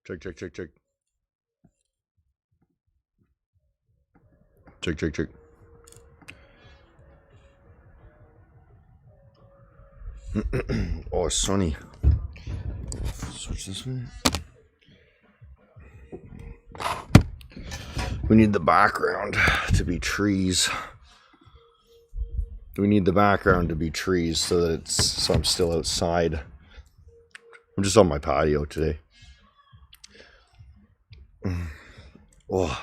Check, check, check, check. Check, check, check. Oh, it's sunny. Switch this way. We need the background to be trees. We need the background to be trees so that I'm still outside. I'm just on my patio today. Oh.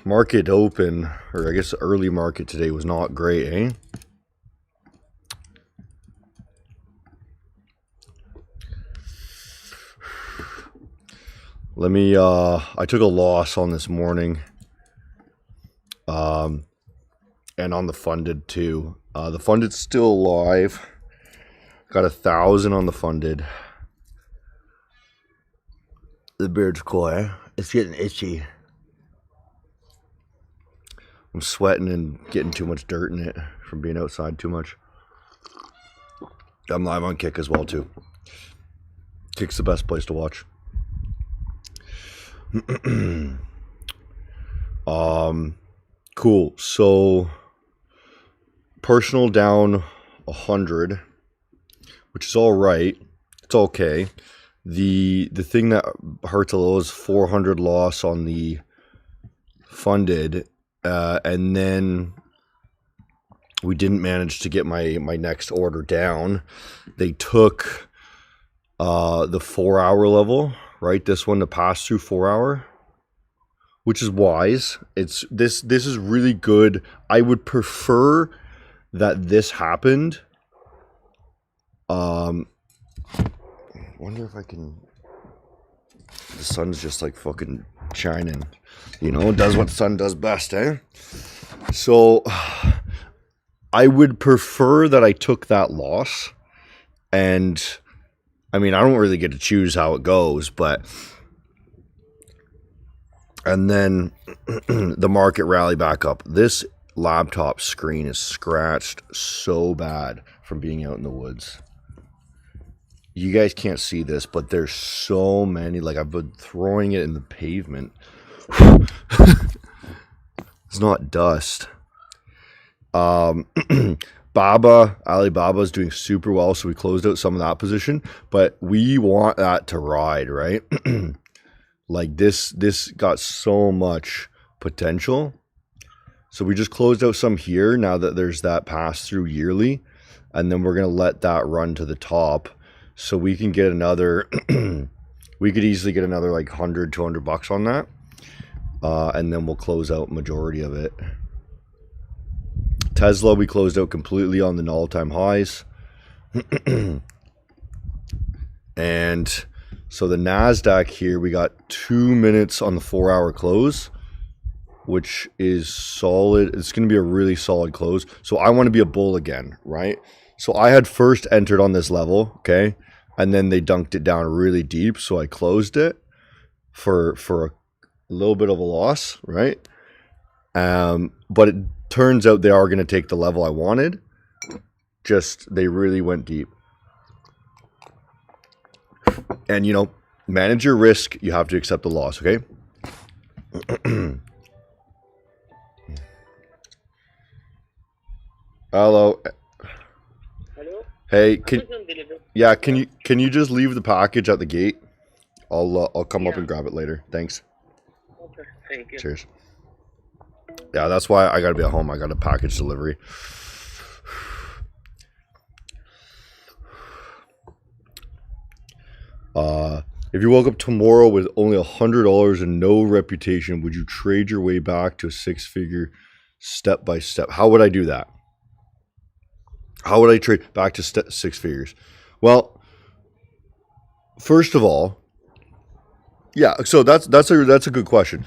Market open, or I guess early market today was not great, eh? Let me, I took a loss on this morning. And on the funded too. The funded's still alive. Got 1,000 on the funded. The beard's cool, eh? It's getting itchy. I'm sweating and getting too much dirt in it from being outside too much. I'm live on Kick as well too. Kick's the best place to watch. Cool. So personal down 100, which is all right. It's okay. The thing that hurts a little is 400 loss on the funded, and then we didn't manage to get my next order down. They took the 4-hour level, right? This one, the pass through 4-hour, which is wise. It's this is really good. I would prefer that this happened. Wonder if I can. The sun's just like fucking shining, you know. Does what the sun does best, eh? So I would prefer that I took that loss, and I mean, I don't really get to choose how it goes, but and then the market rally back up. This laptop screen is scratched so bad from being out in the woods. You guys can't see this, but there's so many. Like, I've been throwing it in the pavement. It's not dust. Alibaba is doing super well, so we closed out some of that position, but we want that to ride, right? Like this got so much potential. So we just closed out some here now that there's that pass through yearly, and then we're going to let that run to the top so we can get another, we could easily get another like 100, 200 bucks on that. And then we'll close out majority of it. Tesla, we closed out completely on the all-time highs. And so the NASDAQ here, we got 2 minutes on the 4-hour close, which is solid. It's going to be a really solid close. So I want to be a bull again, right? So I had first entered on this level, okay? And then they dunked it down really deep, so I closed it for a little bit of a loss, right? But it turns out they are going to take the level I wanted. Just, they really went deep. And, you know, manage your risk. You have to accept the loss, okay? Hello. Hello? Hey, can you just leave the package at the gate? I'll come up and grab it later. Thanks. Okay, thank you. Cheers. Yeah, that's why I gotta be at home. I got a package delivery. If you woke up tomorrow with only $100 and no reputation, would you trade your way back to a 6-figure step by step? How would I do that? How would I trade back to 6 figures? Well, first of all, yeah. So that's a good question.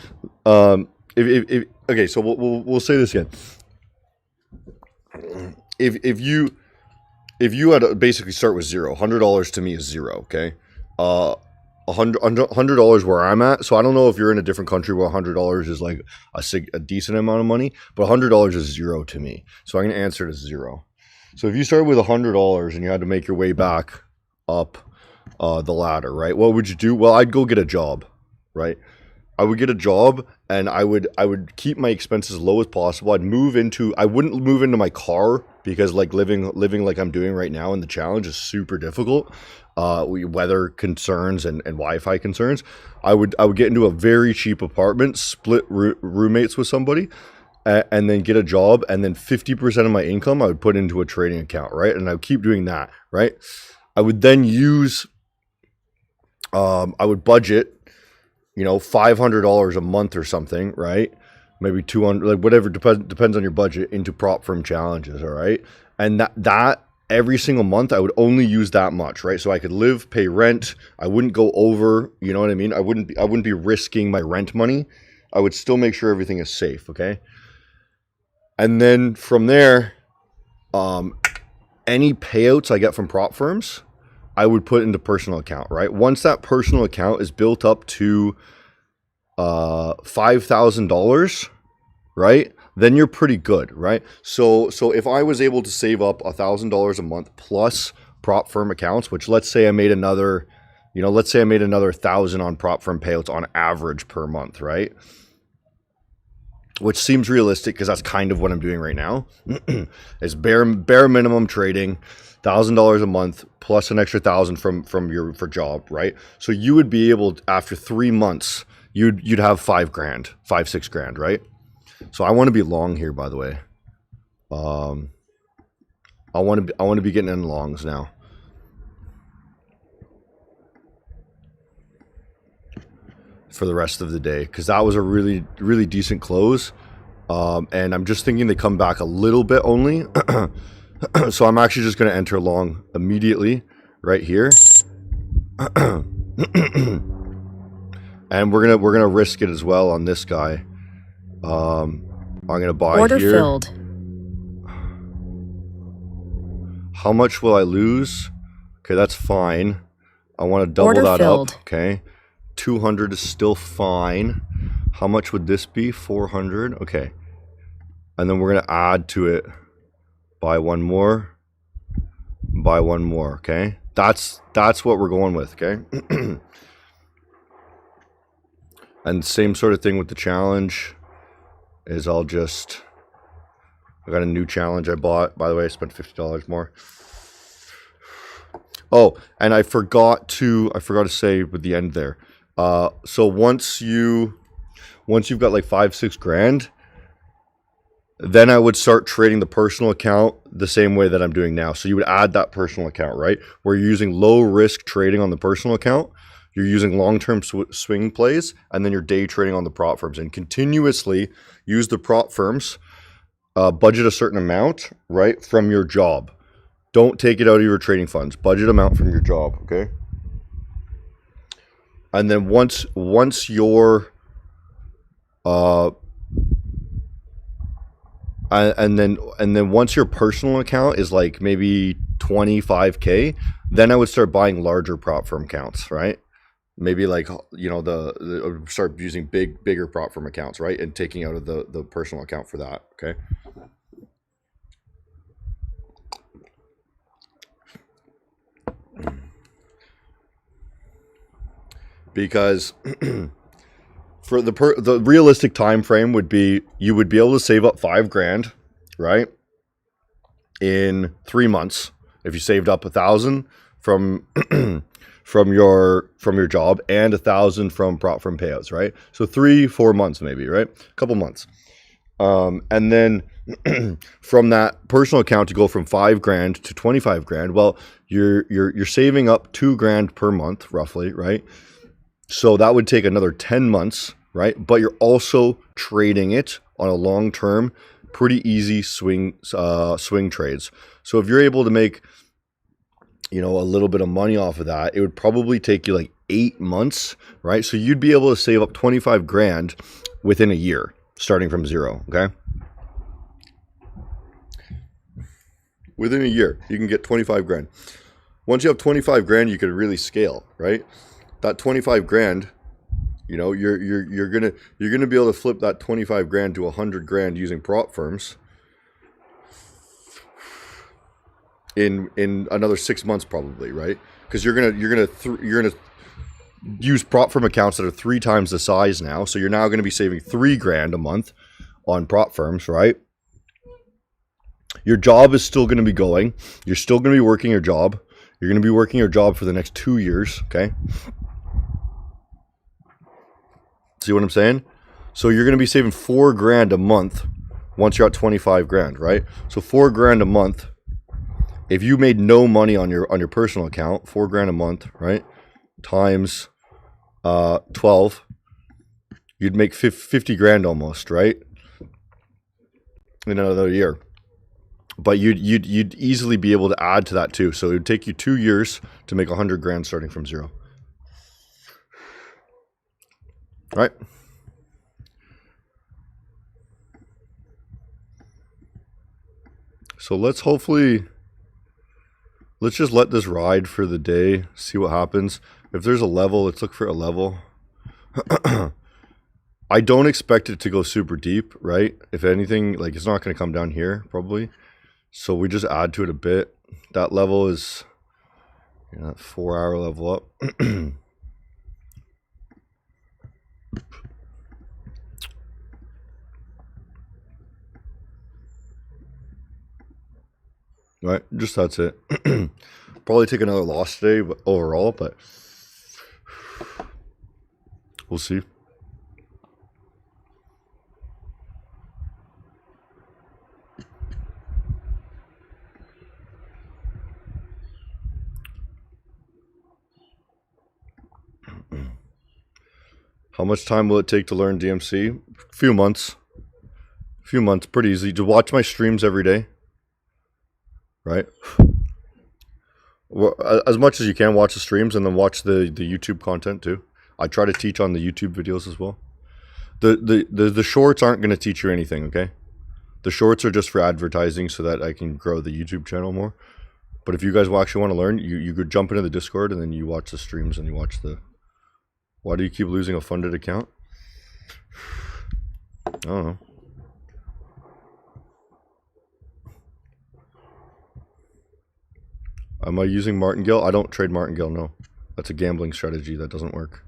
Okay, so we'll say this again. If you had to basically start with zero, $100 to me is zero. Okay, $100 where I'm at. So I don't know if you're in a different country where $100 is like a decent amount of money, but $100 is zero to me. So I'm gonna answer it as zero. So if you started with $100 and you had to make your way back up, the ladder, right? What would you do? Well, I'd go get a job, right? I would get a job and I would keep my expenses as low as possible. I wouldn't move into my car because like living like I'm doing right now in the challenge is super difficult. Weather concerns and Wi-Fi concerns. I would get into a very cheap apartment, split roommates with somebody, and then get a job, and then 50% of my income I would put into a trading account, right? And I would keep doing that, right? I would then use, I would budget, $500 a month or something, right? Maybe 200, like whatever, depends on your budget, into prop firm challenges, all right? And that every single month I would only use that much, right? So I could live, pay rent. I wouldn't go over, you know what I mean? I wouldn't be risking my rent money. I would still make sure everything is safe, okay? And then from there, any payouts I get from prop firms, I would put into personal account, right? Once that personal account is built up to $5,000, right? Then you're pretty good, right? So if I was able to save up $1,000 a month plus prop firm accounts, which let's say I made another 1,000 on prop firm payouts on average per month, right? Which seems realistic because that's kind of what I'm doing right now. It's bare minimum trading, $1,000 a month plus an extra 1,000 from your job, right? So you would be able to, after 3 months, you'd have $5,000, right? So I want to be long here, by the way. I want to be getting in longs now. For the rest of the day, because that was a really, really decent close. And I'm just thinking they come back a little bit only. So I'm actually just going to enter long immediately right here. And we're gonna risk it as well on this guy. I'm gonna buy order here. Filled. How much will I lose? Okay, that's fine. I want to double order that filled. up. Okay, 200 is still fine. How much would this be? 400. Okay, and then we're gonna add to it. Buy one more. Buy one more. Okay, that's what we're going with. Okay. And same sort of thing with the challenge is I got a new challenge I bought. By the way, I spent $50 more. Oh, and I forgot to say with the end there. So once you've got like 5-6 grand, then I would start trading the personal account the same way that I'm doing now. So you would add that personal account, right? Where you're using low risk trading on the personal account. You're using long-term swing plays, and then you're day trading on the prop firms, and continuously use the prop firms, budget a certain amount, right, from your job. Don't take it out of your trading funds. Budget amount from your job, okay? And then once your and then once your personal account is like maybe 25K, then I would start buying larger prop firm accounts, right? Maybe like, start using bigger prop firm accounts, right? And taking out of the personal account for that, okay? Because for the realistic time frame would be, you would be able to save up $5,000, right? In 3 months, if you saved up 1,000 from from your job and 1,000 from prop firm payouts, right? So 3-4 months maybe, right? A couple months. And then from that personal account to go from $5,000 to $25,000, well, you're saving up $2,000 per month roughly, right? So that would take another 10 months, right? But you're also trading it on a long-term, pretty easy swing trades. So if you're able to make a little bit of money off of that, it would probably take you like 8 months, right? So you'd be able to save up $25,000 within a year, starting from zero, okay? Within a year, you can get $25,000. Once you have $25,000, you can really scale, right? That $25,000, you're gonna be able to flip that $25,000 to $100,000 using prop firms in another 6 months probably, right? Because you're gonna use prop firm accounts that are 3 times the size now. So you're now going to be saving $3,000 a month on prop firms, right? Your job is still going to be going. You're still going to be working your job. You're going to be working your job for the next 2 years, okay? See what I'm saying? So you're going to be saving $4,000 a month once you're at $25,000, right? So $4,000 a month. If you made no money on your personal account, $4,000 a month, right? Times 12, you'd make $50,000 almost, right? In another year. But you'd easily be able to add to that too. So it would take you 2 years to make $100,000 starting from zero. Right? So let's just let this ride for the day, see what happens. If there's a level, let's look for a level. I don't expect it to go super deep, right? If anything, like it's not going to come down here probably. So we just add to it a bit. That level is, that 4-hour level up. Right, just that's it. Probably take another loss today, but overall, but we'll see. How much time will it take to learn DMC? Few months, pretty easy. To watch my streams every day. Right? Well, as much as you can, watch the streams and then watch the YouTube content too. I try to teach on the YouTube videos as well. The shorts aren't going to teach you anything, okay? The shorts are just for advertising so that I can grow the YouTube channel more. But if you guys actually want to learn, you could jump into the Discord and then you watch the streams and you watch the... Why do you keep losing a funded account? I don't know. Am I using Martingale? I don't trade Martingale, no. That's a gambling strategy. That doesn't work.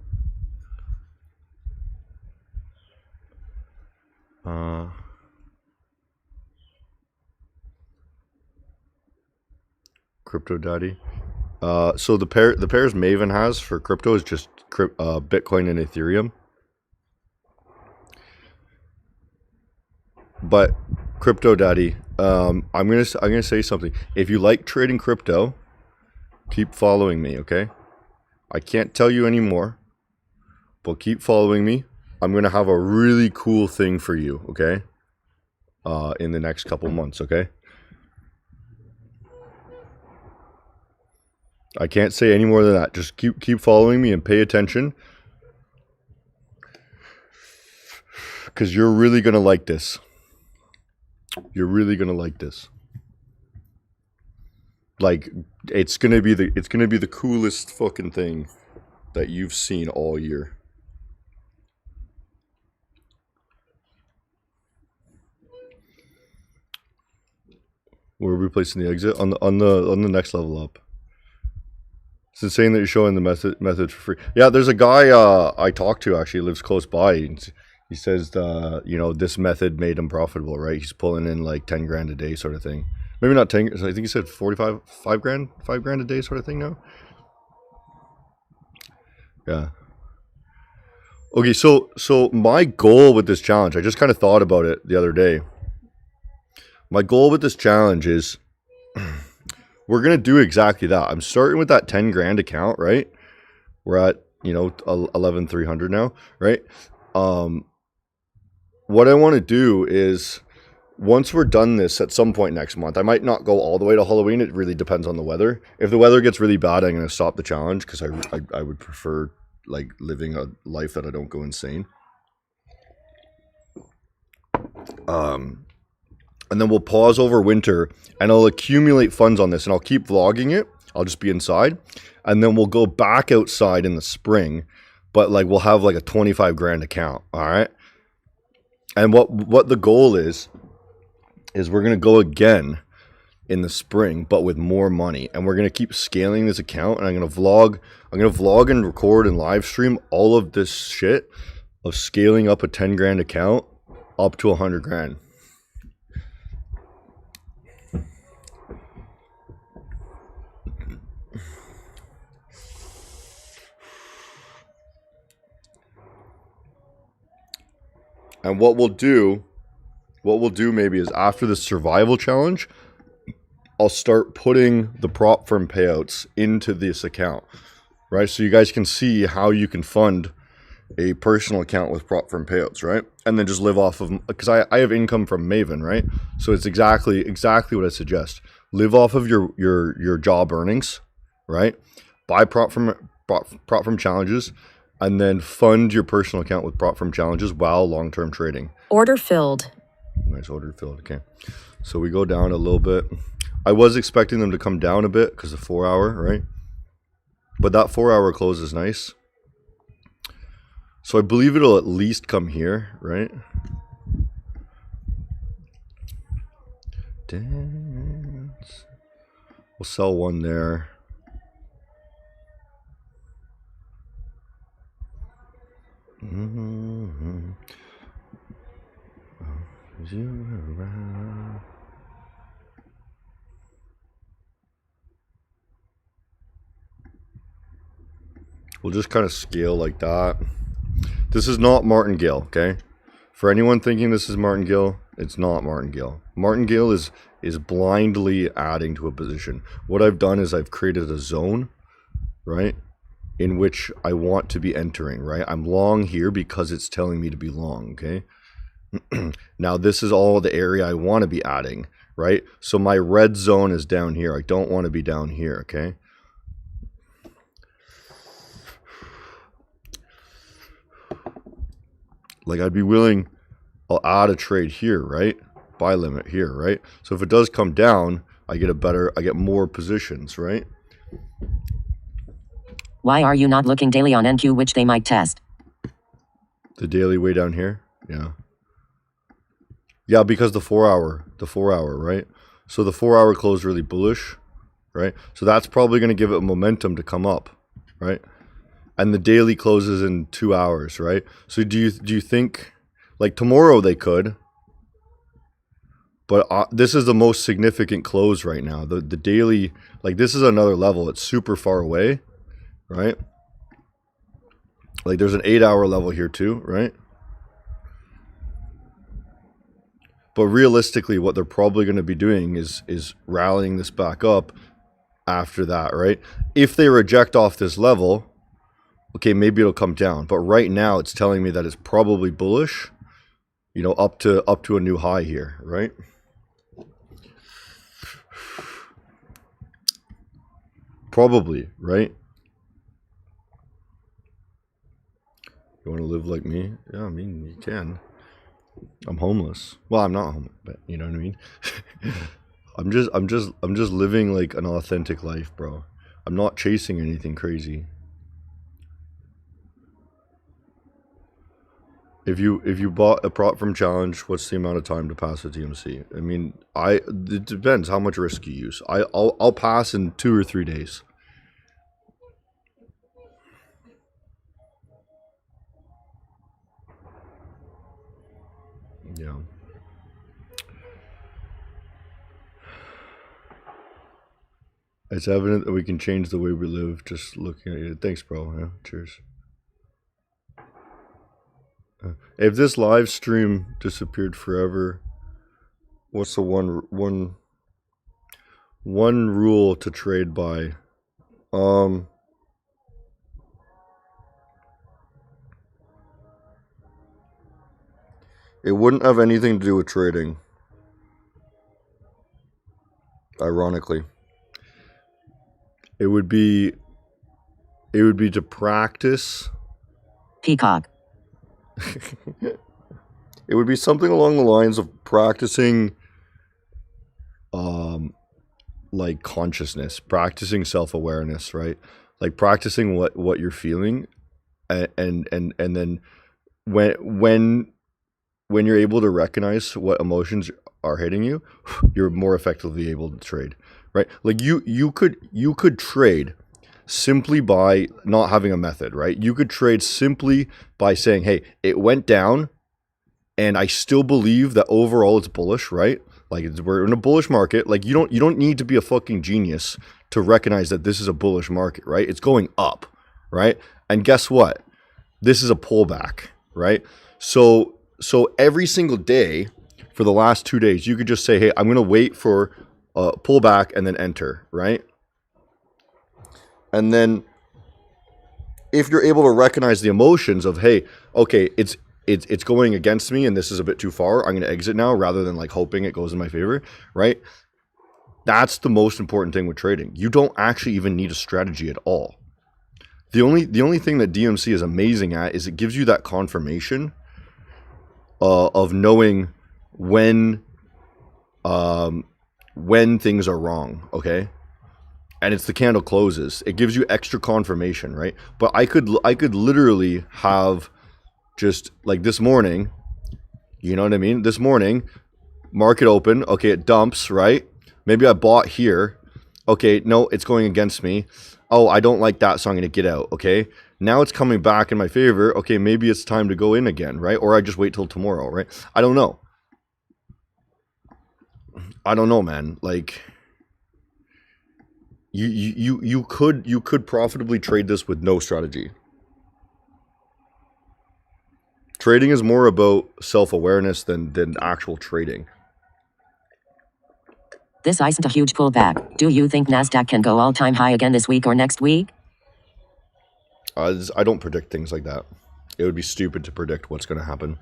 Crypto Daddy. So the pairs Maven has for crypto is just Bitcoin and Ethereum. But Crypto Daddy, I'm gonna say something. If you like trading crypto, keep following me, okay? I can't tell you anymore, but keep following me. I'm gonna have a really cool thing for you, okay? In the next couple months, okay? I can't say any more than that. Just keep following me and pay attention, because you're really gonna like this. You're really gonna like this. Like it's gonna be the coolest fucking thing that you've seen all year. Where are we placing the exit on the next level up? It's insane that you're showing the method for free. Yeah, there's a guy I talked to actually lives close by. He says this method made him profitable, right? He's pulling in like 10 grand a day sort of thing. Maybe not 10. I think he said 5 grand a day sort of thing now. Yeah. Okay, so my goal with this challenge, I just kind of thought about it the other day. My goal with this challenge is we're going to do exactly that. I'm starting with that 10 grand account, right? We're at, 11,300 now, right? What I want to do is once we're done this at some point next month, I might not go all the way to Halloween. It really depends on the weather. If the weather gets really bad, I'm going to stop the challenge because I would prefer like living a life that I don't go insane. And then we'll pause over winter and I'll accumulate funds on this and I'll keep vlogging it. I'll just be inside and then we'll go back outside in the spring, but like we'll have like a 25 grand account. All right. And what the goal is we're going to go again in the spring, but with more money. And we're going to keep scaling this account, and I'm going to vlog and record and live stream all of this shit of scaling up a 10 grand account up to 100 grand. And what we'll do maybe is after the survival challenge, I'll start putting the prop firm payouts into this account, right? So you guys can see how you can fund a personal account with prop firm payouts, right? And then just live off of, because I have income from Maven, right? So it's exactly what I suggest. Live off of your job earnings, right? Buy prop firm challenges, and then fund your personal account with prop firm challenges while long-term trading. Order filled. Nice, order filled. Okay. So we go down a little bit. I was expecting them to come down a bit because of 4 hour, right? But that 4 hour close is nice. So I believe it'll at least come here, right? Dance. We'll sell one there. Mm-hmm. We'll just kind of scale like that. This is not martingale, okay? For anyone thinking this is martingale, it's not martingale. Martingale is blindly adding to a position. What I've done is I've created a zone, right, in which I want to be entering, right? I'm long here because it's telling me to be long, okay? Now this is all the area I want to be adding, right? So my red zone is down here. I don't want to be down here, okay? Like I'd be willing, I'll add a trade here, right? Buy limit here, right? So if it does come down, I get more positions, right? Why are you not looking daily on NQ, which they might test? The daily way down here? Yeah. Yeah, because the 4 hour, right? So the 4 hour close really bullish, right? So that's probably going to give it momentum to come up, right? And the daily closes in 2 hours, right? So do you think, like tomorrow they could, but this is the most significant close right now. The daily, like this is another level. It's super far away, right? Like there's an 8 hour level here too, right? But realistically, what they're probably going to be doing is rallying this back up after that, right? If they reject off this level, okay, maybe it'll come down. But right now, it's telling me that it's probably bullish, you know, up to a new high here, right? Probably, right? You want to live like me? Yeah, I mean, you can. I'm homeless. Well, I'm not homeless, but you know what I mean? I'm just living like an authentic life, bro. I'm not chasing anything crazy. If you bought a prop from challenge, what's the amount of time to pass a TMC? I mean, it depends how much risk you use. I'll pass in 2 or 3 days. Yeah. It's evident that we can change the way we live just looking at it. Thanks, bro. Yeah, cheers. If this live stream disappeared forever, what's the one rule to trade by? It wouldn't have anything to do with trading. Ironically. It would be to practice. Peacock. It would be something along the lines of practicing like consciousness, practicing self-awareness, right? Like practicing what you're feeling, and then when you're able to recognize what emotions are hitting you, you're more effectively able to trade, right? Like you could trade simply by not having a method, right? You could trade simply by saying, hey, it went down and I still believe that overall it's bullish, right? Like we're in a bullish market. Like you don't need to be a fucking genius to recognize that this is a bullish market, right? It's going up, right? And guess what? This is a pullback, right? So every single day for the last 2 days, you could just say, hey, I'm going to wait for a pullback and then enter, right? And then if you're able to recognize the emotions of, hey, okay, it's going against me and this is a bit too far, I'm going to exit now rather than like hoping it goes in my favor, right? That's the most important thing with trading. You don't actually even need a strategy at all. The only thing that DMC is amazing at is it gives you that confirmation of knowing when things are wrong, okay? And it's the candle closes. It gives you extra confirmation, right? But I could literally have just like this morning, you know what I mean? This morning, market open, okay, it dumps, right? Maybe I bought here. Okay, no, it's going against me. Oh, I don't like that, so I'm going to get out, okay? Now it's coming back in my favor. Okay, maybe it's time to go in again, right? Or I just wait till tomorrow, right? I don't know. I don't know, man. Like you could profitably trade this with no strategy. Trading is more about self-awareness than actual trading. This isn't a huge pullback. Do you think NASDAQ can go all-time high again this week or next week? I don't predict things like that. It would be stupid to predict what's going to happen.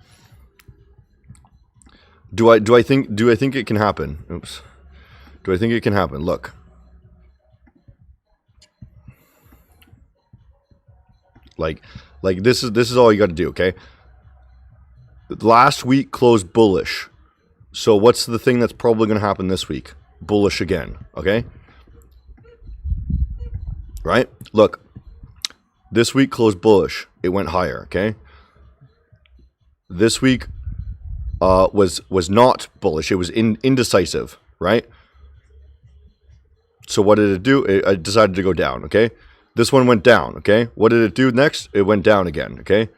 Do I think it can happen? Oops. Do I think it can happen? Look. Like this is all you got to do, okay? Last week closed bullish. So what's the thing that's probably going to happen this week? Bullish again, okay? Right? Look. This week closed bullish. It went higher, okay? This week was not bullish. It was indecisive, right? So what did it do? It decided to go down, okay? This one went down, okay? What did it do next? It went down again, okay?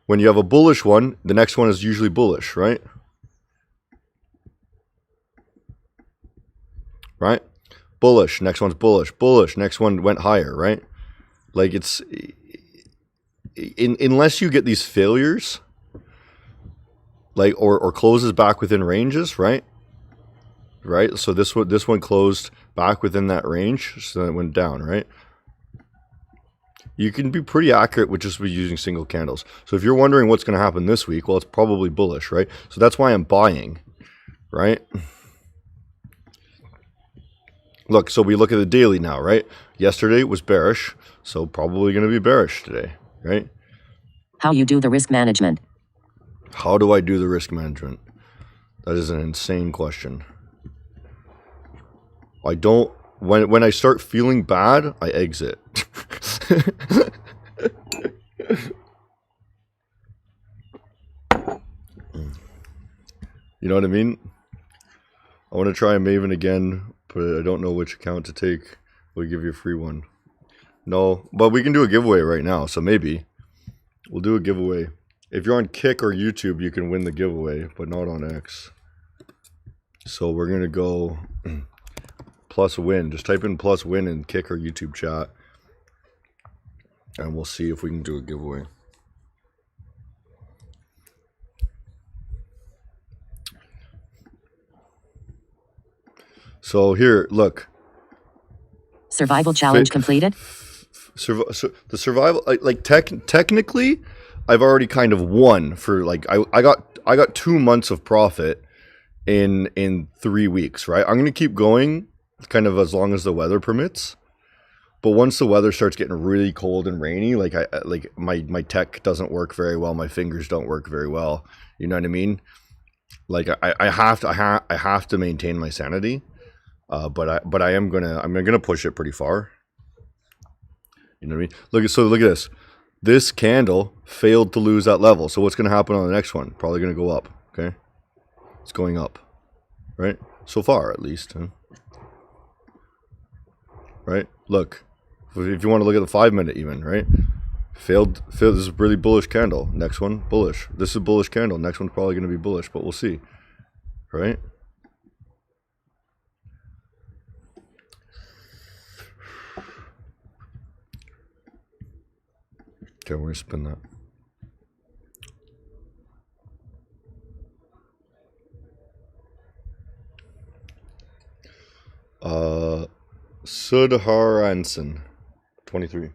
When you have a bullish one, the next one is usually bullish, right? Right? Bullish, next one's bullish. Bullish, next one went higher, right? Like it's unless you get these failures, like or closes back within ranges, right? Right. So this one closed back within that range, so then it went down, right? You can be pretty accurate with just using single candles. So if you're wondering what's going to happen this week, well, it's probably bullish, right? So that's why I'm buying, right? Look, so we look at the daily now, right? Yesterday was bearish, so probably going to be bearish today, right? How you do the risk management? How do I do the risk management? That is an insane question. I don't... When I start feeling bad, I exit. You know what I mean? I want to try Maven again, but I don't know which account to take. We'll give you a free one. No, but we can do a giveaway right now, so maybe. We'll do a giveaway. If you're on Kick or YouTube, you can win the giveaway, but not on X. So we're going to go plus win. Just type in plus win in Kick or YouTube chat. And we'll see if we can do a giveaway. So here, look. Survival challenge completed? The survival, technically, I've already kind of won for like, I got 2 months of profit in 3 weeks, right? I'm going to keep going kind of as long as the weather permits. But once the weather starts getting really cold and rainy, like my tech doesn't work very well, my fingers don't work very well. You know what I mean? Like I have to maintain my sanity. But I'm gonna push it pretty far. You know what I mean? Look at this. This candle failed to lose that level. So what's gonna happen on the next one? Probably gonna go up. Okay, it's going up, right? So far, at least. Huh? Right? Look, if you want to look at the 5 minute even, right? Failed. This is a really bullish candle. Next one, bullish. This is a bullish candle. Next one's probably going to be bullish, but we'll see. Right? Okay, we're going to spin that. Sudharansan, 23.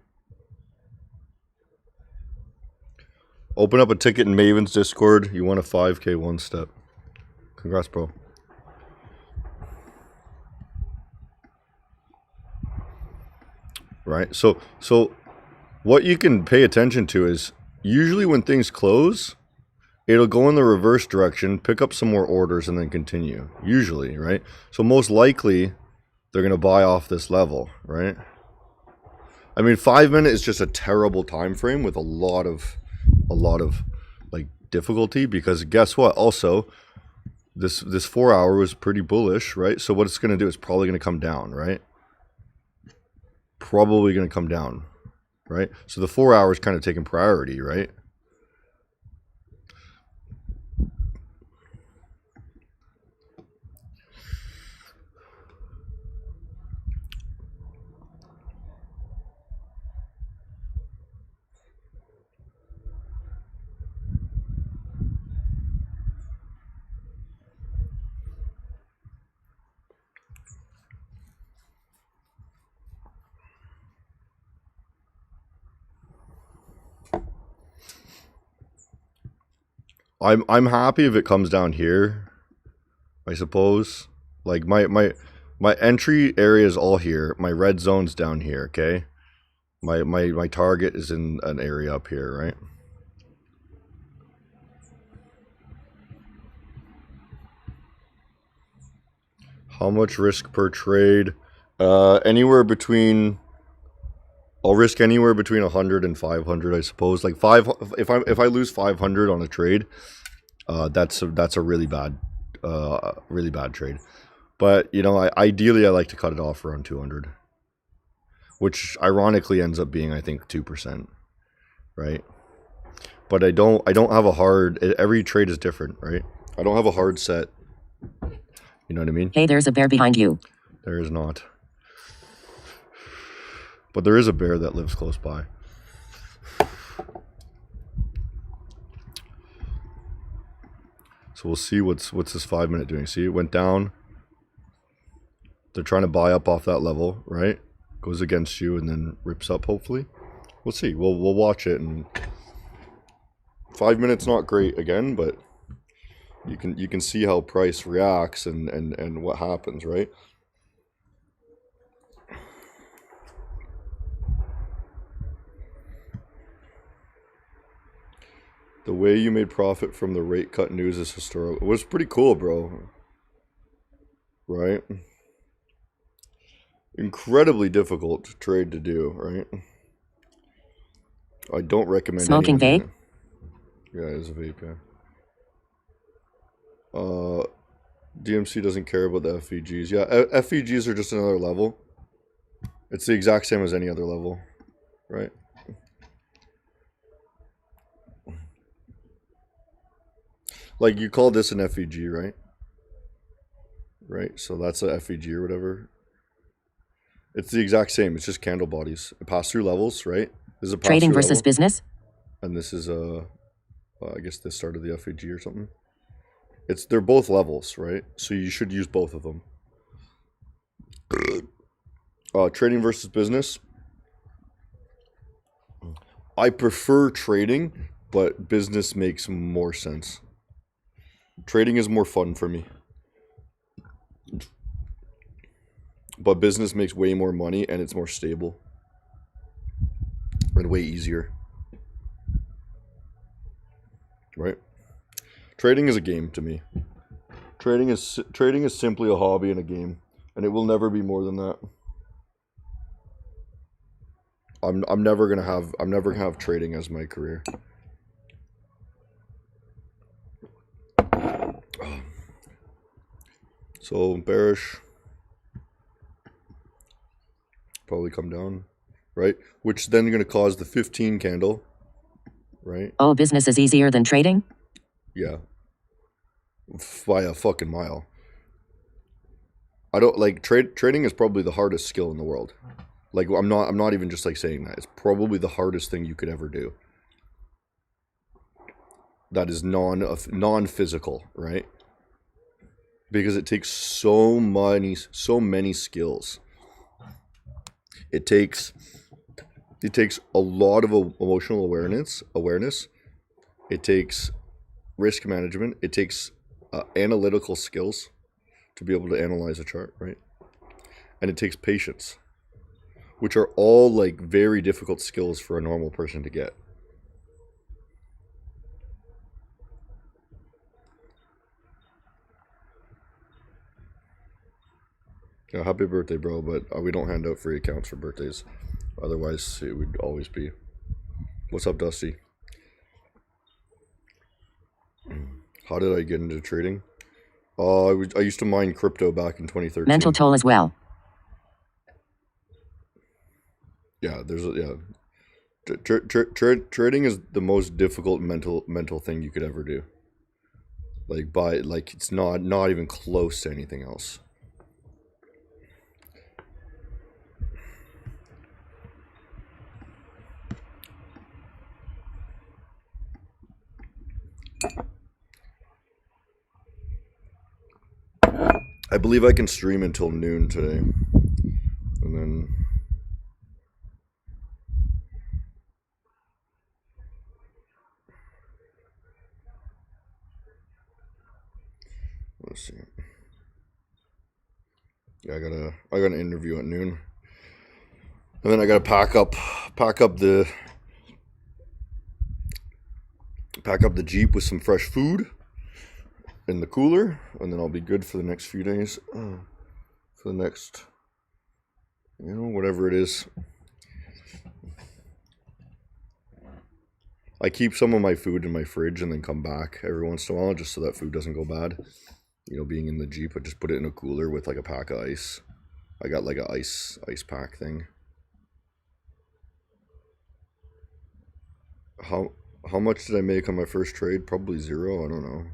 Open up a ticket in Maven's Discord. You won a 5K one step. Congrats, bro. Right? So what you can pay attention to is usually when things close, it'll go in the reverse direction, pick up some more orders, and then continue. Usually, right? So most likely, they're going to buy off this level, right? I mean, 5 minute is just a terrible time frame with a lot of like difficulty, because guess what? Also, this 4 hour was pretty bullish, right? So what it's going to do is probably going to come down, right? Probably going to come down, right? So the 4 hour is kind of taking priority, right? I'm happy if it comes down here, I suppose. Like my entry area is all here. My red zone's down here, okay? My target is in an area up here, right? How much risk per trade? Anywhere between, I'll risk anywhere between 100 and 500, I suppose. Like if I lose 500 on a trade, that's a really bad trade. But you know, ideally I like to cut it off around 200, which ironically ends up being, I think, 2%, right? But I don't have a hard. Every trade is different, right? I don't have a hard set. You know what I mean? Hey, there's a bear behind you. There is not. But there is a bear that lives close by. So we'll see what's this 5 minute doing. See, it went down. They're trying to buy up off that level, right? Goes against you and then rips up, hopefully. We'll see. We'll watch it. And 5 minutes not great again, but you can see how price reacts and what happens, right? The way you made profit from the rate cut news is historical. It was pretty cool, bro. Right? Incredibly difficult trade to do, right? I don't recommend Smoking vape? Yeah, it is a vape, yeah. DMC doesn't care about the FVGs. Yeah, FVGs are just another level. It's the exact same as any other level, right? Like, you call this an FVG, right? Right, so that's a FVG or whatever. It's the exact same. It's just candle bodies. Pass-through levels, right? This is a Trading pass-through versus level. business? And this is I guess the start of the FVG or something. They're both levels, right? So you should use both of them. Trading versus business. I prefer trading, but business makes more sense. Trading is more fun for me. But business makes way more money and it's more stable. And way easier. Right? Trading is a game to me. Trading is simply a hobby and a game, and it will never be more than that. I'm never gonna have trading as my career. So bearish. Probably come down, right? Which then going to cause the 15 candle, right? Oh, business is easier than trading? Yeah. By a fucking mile. I don't like trading is probably the hardest skill in the world. Like I'm not even just like saying that. It's probably the hardest thing you could ever do. That is non-physical, right? Because it takes so many skills. It takes a lot of emotional awareness. It takes risk management. It takes analytical skills to be able to analyze a chart, right? And it takes patience, which are all like very difficult skills for a normal person to get. Yeah, happy birthday, bro, but we don't hand out free accounts for birthdays. Otherwise, it would always be. What's up, Dusty? How did I get into trading? I used to mine crypto back in 2013. Mental toll as well. Yeah, trading is the most difficult mental thing you could ever do. Like it's not even close to anything else. I believe I can stream until noon today. And then let's see. Yeah, I got an interview at noon. And then I gotta pack up the Jeep with some fresh food in the cooler, and then I'll be good for the next few days. For the next, whatever it is. I keep some of my food in my fridge and then come back every once in a while just so that food doesn't go bad. Being in the Jeep, I just put it in a cooler with like a pack of ice. I got like a ice pack thing. How much did I make on my first trade? Probably zero. I don't know.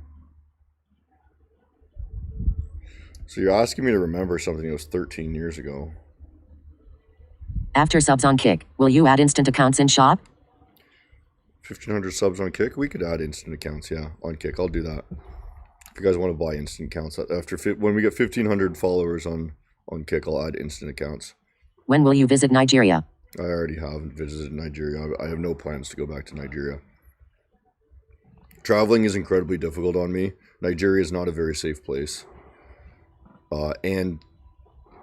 So you're asking me to remember something that was 13 years ago. After subs on Kick, will you add instant accounts in shop? 1,500 subs on Kick? We could add instant accounts, yeah, on Kick. I'll do that. If you guys want to buy instant accounts, when we get 1,500 followers on Kick, I'll add instant accounts. When will you visit Nigeria? I already have visited Nigeria. I have no plans to go back to Nigeria. Traveling is incredibly difficult on me. Nigeria is not a very safe place. And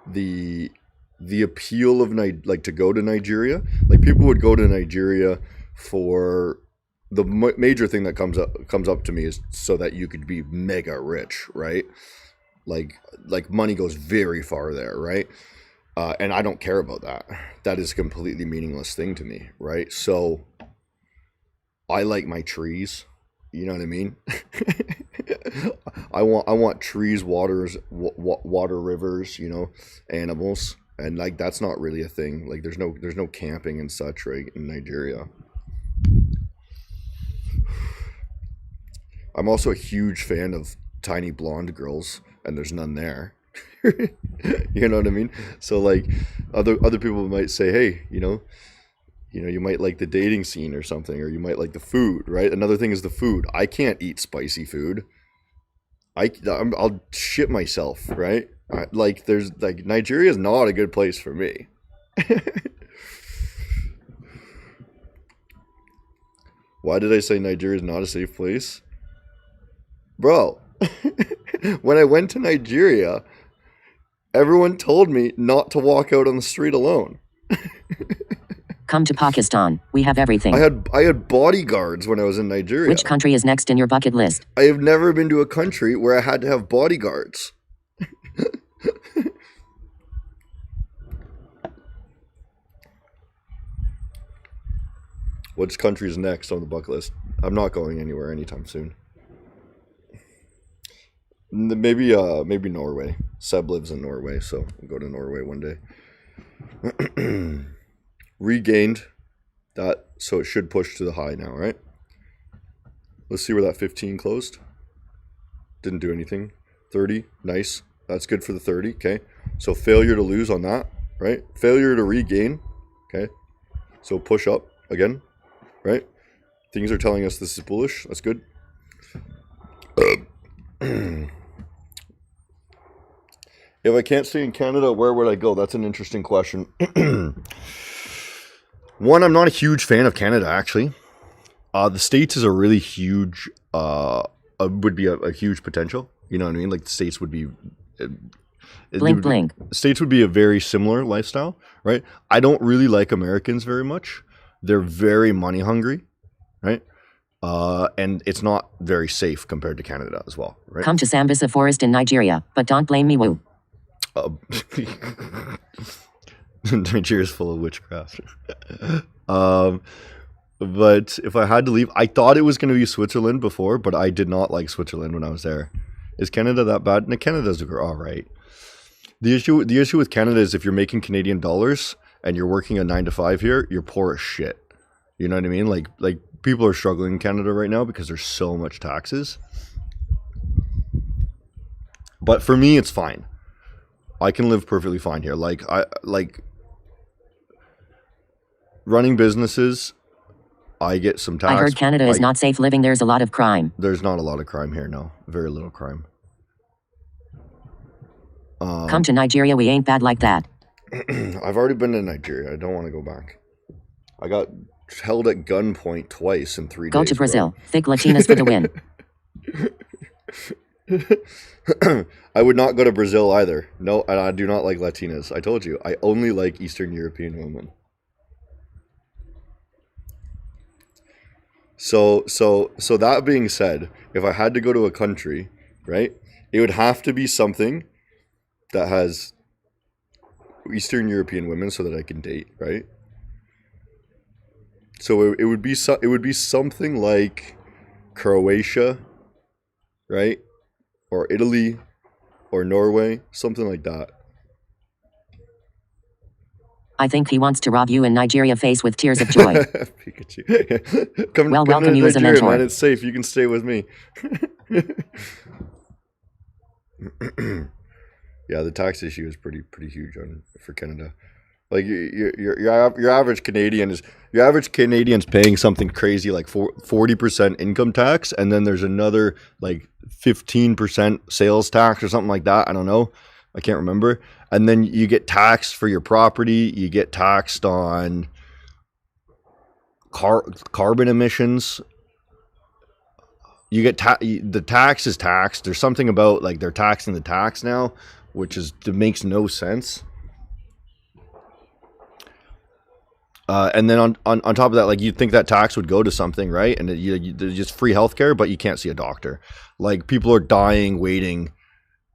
the appeal of to go to Nigeria, like people would go to Nigeria for the major thing that comes up to me is so that you could be mega rich, right? Like money goes very far there, right? And I don't care about that. That is a completely meaningless thing to me, right? So I like my trees. You know what I mean? I want trees, water rivers, animals, and like that's not really a thing. Like there's no camping and such, right, in Nigeria. I'm also a huge fan of tiny blonde girls, and there's none there. You know what I mean? So like other people might say, hey, you might like the dating scene or something, or you might like the food, right? Another thing is the food. I can't eat spicy food. I'll shit myself, right? Nigeria is not a good place for me. Why did I say Nigeria is not a safe place? Bro, when I went to Nigeria, everyone told me not to walk out on the street alone. Come to Pakistan. We have everything. I had bodyguards when I was in Nigeria. Which country is next in your bucket list? I have never been to a country where I had to have bodyguards. Which country is next on the bucket list? I'm not going anywhere anytime soon. Maybe Norway. Seb lives in Norway, so we'll go to Norway one day. Regained that, so it should push to the high now, right? Let's see where that 15 closed. Didn't do anything. 30, nice. That's good for the 30, okay? So failure to lose on that, right? Failure to regain, okay? So push up again, right? Things are telling us this is bullish. That's good. If I can't stay in Canada, where would I go? That's an interesting question. One, I'm not a huge fan of Canada, actually. The States is a really huge, would be a huge potential. You know what I mean? Like the States would be, Blink, blink. States would be a very similar lifestyle, right? I don't really like Americans very much. They're very money hungry, right? And it's not very safe compared to Canada as well, right? Come to Sambisa Forest in Nigeria, but don't blame me, woo. Nigeria's full of witchcraft. But if I had to leave, I thought it was going to be Switzerland before, but I did not like Switzerland when I was there. Is Canada that bad? No, Canada's all right. The issue with Canada is if you're making Canadian dollars and you're working a 9 to 5 here, you're poor as shit. You know what I mean? Like people are struggling in Canada right now because there's so much taxes. But for me, it's fine. I can live perfectly fine here. Like running businesses, I get some tax. I heard Canada is not safe living. There's a lot of crime. There's not a lot of crime here, no. Very little crime. Come to Nigeria. We ain't bad like that. I've already been to Nigeria. I don't want to go back. I got held at gunpoint twice in 3 days. Go to Brazil. Thick Latinas for the win. I would not go to Brazil either. No, and I do not like Latinas. I told you, I only like Eastern European women. So that being said, if I had to go to a country, right, it would have to be something that has Eastern European women so that I can date, right? So it would be something like Croatia, right? Or Italy, or Norway, something like that. I think he wants to rob you in Nigeria face with tears of joy. Pikachu. come welcome to you as a Nigeria, mentor. man. It's safe. You can stay with me. Yeah, the tax issue is pretty huge for Canada. Like your average Canadian's paying something crazy like 40% income tax, and then there's another like 15% sales tax or something like that. I don't know. I can't remember. And then you get taxed for your property. You get taxed on carbon emissions. You get the tax is taxed. There's something about like they're taxing the tax now, which makes no sense. And then on top of that, like you'd think that tax would go to something, right? And there's just free healthcare, but you can't see a doctor. Like people are dying waiting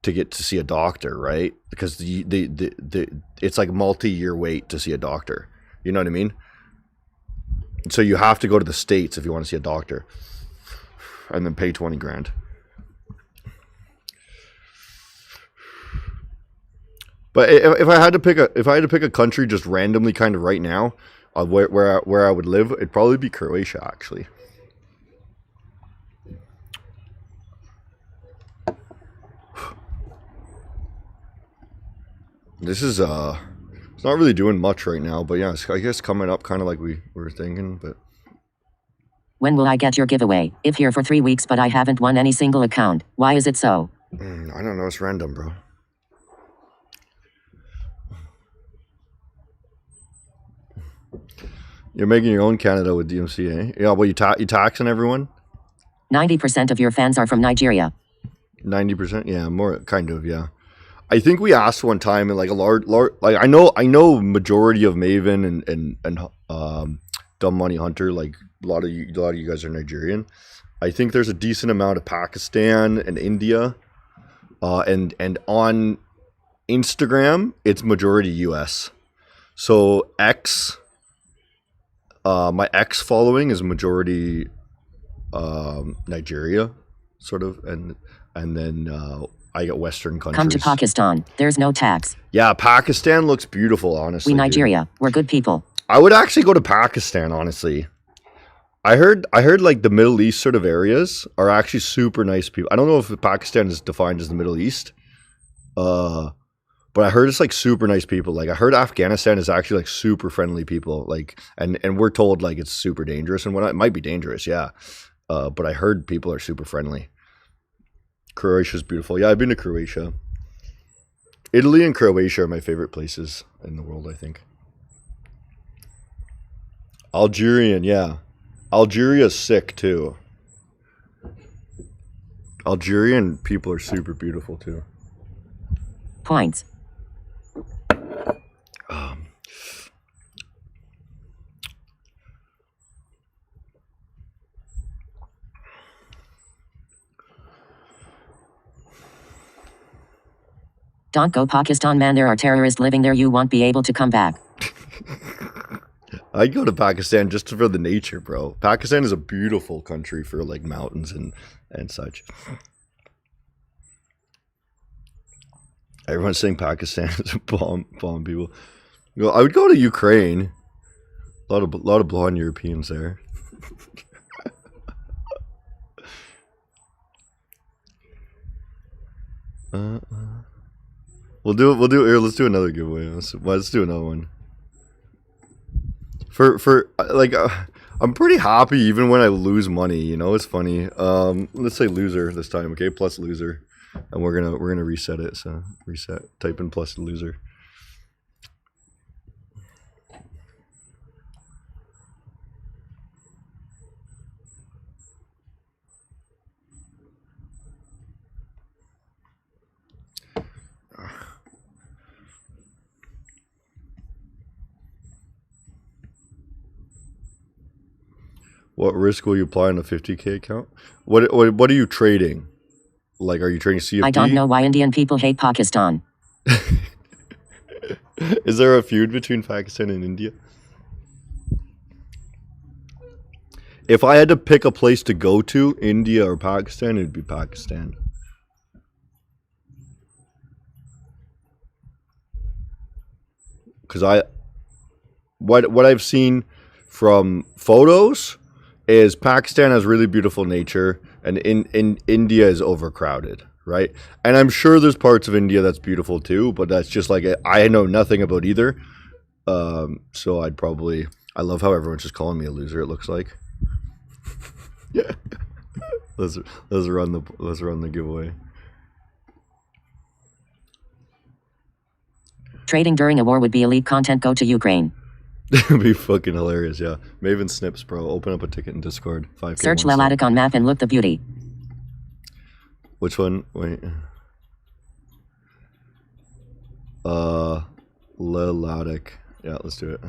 to get to see a doctor, right? Because it's like multi-year wait to see a doctor. You know what I mean? So you have to go to the States if you want to see a doctor, and then pay 20 grand. But if I had to pick a country just randomly, kind of right now, where I would live, it'd probably be Croatia, actually. This is it's not really doing much right now, but yeah, it's, I guess coming up kind of like we were thinking. But when will I get your giveaway? If here for 3 weeks, but I haven't won any single account. Why is it so? I don't know. It's random, bro. You're making your own Canada with DMC, eh? Yeah, well, you taxing everyone? 90% of your fans are from Nigeria. 90%? Yeah, more, kind of, yeah. I think we asked one time, and like a large like I know majority of Maven and Dumb Money Hunter, like a lot of you guys are Nigerian. I think there's a decent amount of Pakistan and India, and on Instagram it's majority US. So my X following is majority Nigeria, sort of, and then I get Western countries. Come to Pakistan. There's no tax. Yeah, Pakistan looks beautiful, honestly. We dude. Nigeria. We're good people. I would actually go to Pakistan, honestly. I heard like the Middle East sort of areas are actually super nice people. I don't know if Pakistan is defined as the Middle East. But I heard it's like super nice people. Like I heard Afghanistan is actually like super friendly people. Like and we're told like it's super dangerous and it might be dangerous, yeah. But I heard people are super friendly. Croatia's beautiful. Yeah, I've been to Croatia. Italy and Croatia are my favorite places in the world, I think. Algerian, yeah. Algeria's sick too. Algerian people are super beautiful too. Points. Don't go Pakistan, man. There are terrorists living there. You won't be able to come back. I'd go to Pakistan just for the nature, bro. Pakistan is a beautiful country for like mountains and such. Everyone's saying Pakistan is a bomb people. Well, I would go to Ukraine. A lot of blonde Europeans there. We'll do here. Let's do another giveaway. Let's do another one. For like, I'm pretty happy even when I lose money. You know, it's funny. Let's say loser this time, okay? Plus loser, and we're gonna reset it. So reset. Type in plus loser. What risk will you apply on a 50K account? What are you trading? Like, are you trading CFD? I don't know why Indian people hate Pakistan. Is there a feud between Pakistan and India? If I had to pick a place to go to, India or Pakistan, it'd be Pakistan. Because what I've seen from photos is Pakistan has really beautiful nature and in India is overcrowded, right? And I'm sure there's parts of India that's beautiful too, but that's just like I know nothing about either. So I love how everyone's just calling me a loser, it looks like. Yeah. let's run the giveaway. Trading during a war would be elite content. Go to Ukraine. It'd be fucking hilarious, yeah. Maven Snips, bro. Open up a ticket in Discord. 5K. Search Lelatic on map and look the beauty. Which one? Wait. Lelatic. Yeah, let's do it.